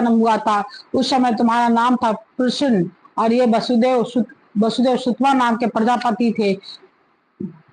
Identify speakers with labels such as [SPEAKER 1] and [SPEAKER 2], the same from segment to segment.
[SPEAKER 1] जन्म हुआ था उस समय तुम्हारा नाम था कृष्ण और ये वसुदेव सुतवा नाम के प्रजापति थे।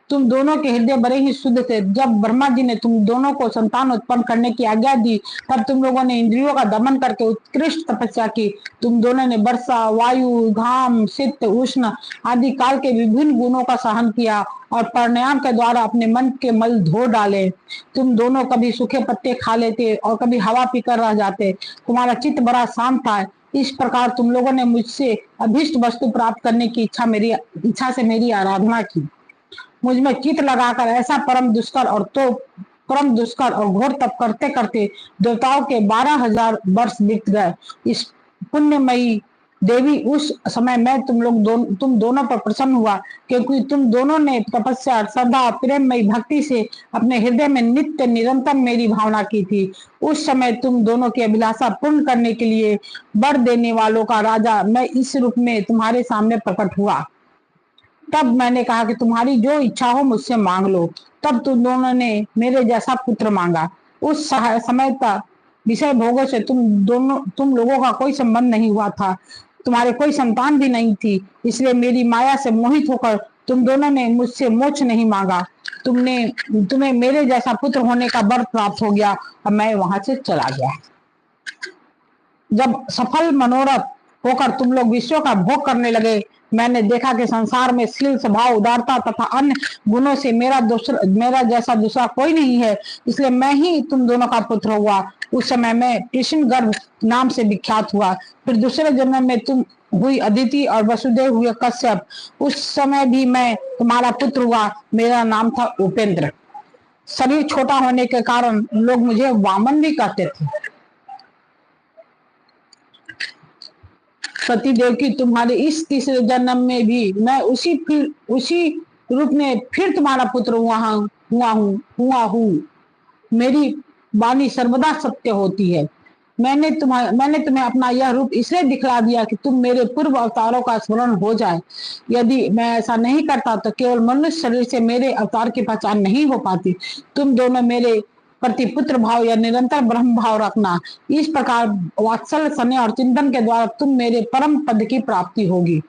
[SPEAKER 1] तुम दोनों के हृदय बड़े ही शुद्ध थे। जब ब्रह्मा जी ने तुम दोनों को संतान उत्पन्न करने की आज्ञा दी तब तुम लोगों ने इंद्रियों का दमन करके उत्कृष्ट तपस्या की। तुम दोनों ने वर्षा, वायु, घाम, शीत, उष्ण आदि काल के विभिन्न गुणों का सहन किया और प्राणायाम के द्वारा अपने मन के मल धो डाले। तुम दोनों कभी सूखे पत्ते खा लेते और कभी हवा पीकर रह जाते। तुम्हारा चित्त बड़ा शांत था। इस प्रकार तुम लोगों ने मुझसे अभीष्ट वस्तु प्राप्त करने की इच्छा से मेरी आराधना की। मुझ में चित लगाकर ऐसा परम दुष्कर और घोर तप करते करते देवताओं के 12,000 वर्ष बीत गए। इस पुण्यमयी देवी उस समय मैं तुम दोनों पर प्रसन्न हुआ, क्योंकि तुम दोनों ने तपस्या, श्रद्धा, प्रेममयी भक्ति से अपने हृदय में नित्य निरंतर मेरी भावना की थी। उस समय तुम दोनों की अभिलाषा पूर्ण करने के लिए वर देने वालों का राजा मैं इस रूप में तुम्हारे सामने प्रकट हुआ। तब मैंने कहा कि तुम्हारी जो इच्छा हो मुझसे मांग लो। तब तुम दोनों ने मेरे जैसा पुत्र मांगा। उस समय तक विषय भोगों से तुम लोगों का कोई संबंध नहीं हुआ था। तुम्हारे कोई संतान भी नहीं थी, इसलिए मेरी माया से मोहित होकर तुम दोनों ने मुझसे मोक्ष नहीं मांगा। तुम्हें मेरे जैसा पुत्र होने का वर प्राप्त हो गया और मैं वहां से चला गया। जब सफल मनोरथ होकर तुम लोग विश्व का भोग करने लगे, मैंने देखा कि संसार में शील, स्वभाव, उदारता तथा अन्य गुणों से मेरा जैसा दूसरा कोई नहीं है, इसलिए मैं ही तुम दोनों का पुत्र हुआ। उस समय मैं कृष्ण गर्भ नाम से विख्यात हुआ। फिर दूसरे जन्म में तुम हुई अदिति और वसुदेव हुए कश्यप। उस समय भी मैं तुम्हारा पुत्र हुआ। मेरा नाम था उपेंद्र। शरीर छोटा होने के कारण लोग मुझे वामन भी कहते थे। सतीदेव की तुम्हारे इस तीसरे जन्म में भी मैं उसी रूप में फिर तुम्हारा पुत्र हुआ हूँ। मेरी वाणी सर्वदा सत्य होती है। मैंने तुम्हें अपना यह रूप इसलिए दिखला दिया कि तुम मेरे पूर्व अवतारों का स्मरण हो जाए। यदि मैं ऐसा नहीं करता तो केवल मनुष्य शरीर से मेरे अवतार की पहचान नहीं हो पाती। तुम दोनों मेरे प्रति पुत्र भाव या निरंतर ब्रह्म भाव रखना। इस प्रकार वात्सल्य, स्नेह और चिंतन के द्वारा तुम्हें मेरे परम पद की प्राप्ति होगी।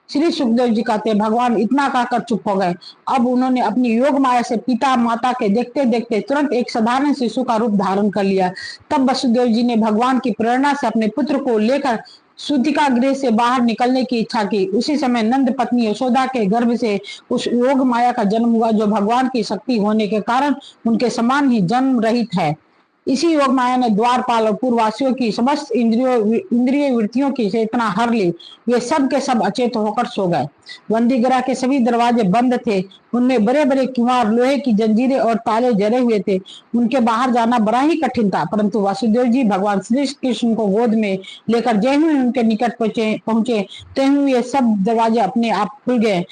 [SPEAKER 1] श्री सुखदेव जी कहते हैं, भगवान इतना कहकर चुप हो गए। अब उन्होंने अपनी योग माया से पिता माता के देखते देखते तुरंत एक साधारण शिशु का रूप धारण कर लिया। तब वसुदेव जी ने भगवान की प्रेरणा से अपने पुत्र को लेकर सूतिका गृह से बाहर निकलने की इच्छा की। उसी समय नंद पत्नी यशोदा के गर्भ से उस योग माया का जन्म हुआ, जो भगवान की शक्ति होने के कारण उनके समान ही जन्म रहित है। इसी योग माया ने द्वारपाल और पूर्ववासियों की समस्त इंद्रिय वृत्तियों की चेतना हर ली। वे सब के सब अचेत होकर सो गए। बंदीगृह के सभी दरवाजे बंद थे। उनमें बड़े बड़े किवाड़, लोहे की जंजीरें और ताले जड़े हुए थे। उनके बाहर जाना बड़ा ही कठिन था, परंतु वासुदेव जी भगवान श्री कृष्ण को गोद में लेकर जय ही उनके निकट पहुंचे त्यों ये सब दरवाजे अपने आप खुल गए।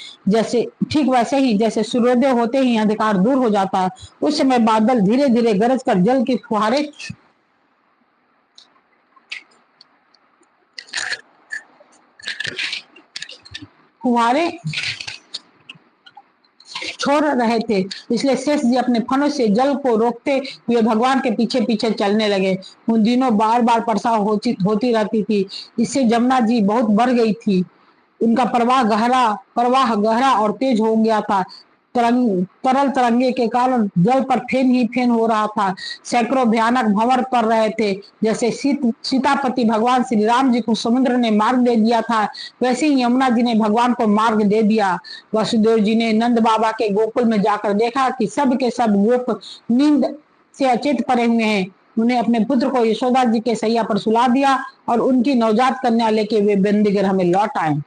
[SPEAKER 1] ठीक वैसे ही जैसे सूर्योदय होते ही अंधकार दूर हो जाता, उस समय बादल धीरे धीरे गरज कर जल की फुहारे छोड़ रहे थे। इसलिए शेष जी अपने फनों से जल को रोकते हुए भगवान के पीछे पीछे चलने लगे। उन दिनों बार बार वर्षा होती रहती थी। इससे जमुना जी बहुत बढ़ गई थी। उनका प्रवाह गहरा और तेज हो गया था। तरल तरंगे के कारण जल पर फेन ही फेन हो रहा था। सैकड़ों भयानक भंवर पड़ रहे थे। जैसे सीतापति भगवान श्री राम जी को समुद्र ने मार्ग दे दिया था, वैसे ही यमुना जी ने भगवान को मार्ग दे दिया। वसुदेव जी ने नंद बाबा के गोकुल में जाकर देखा कि सब के सब गोप नींद से अचेत पड़े हुए हैं। उन्हें अपने पुत्र को यशोदा जी के सैया पर सुला दिया और उनकी नवजात कन्या लेके वे बंदीगृह में लौट आए।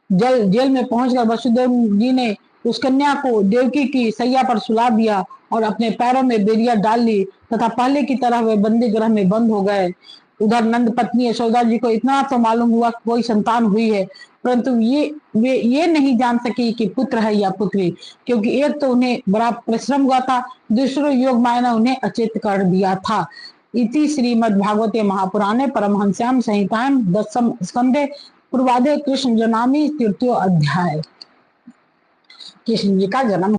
[SPEAKER 1] जेल में पहुंचकर वसुदेव जी ने उस कन्या को देवकी की सैया पर सुला दिया और अपने पैरों में बेरिया डाल ली तथा पहले की तरह वे बंदीगृह में बंद हो गए। उधर नंद पत्नी यशोदा जी को इतना तो मालूम हुआ कि कोई संतान हुई है, परंतु वे ये नहीं जान सकी कि पुत्र है या पुत्री, क्योंकि एक तो उन्हें बड़ा परिश्रम हुआ था, दूसरे योग माया ने उन्हें अचेत कर दिया था। इति श्रीमद्भागवते महापुराणे परमहंस्याम संहितायां 10 स्कंदे पूर्वाधे कृष्ण जनामी तृतीयो अध्याय। कृष्ण जी का जन्म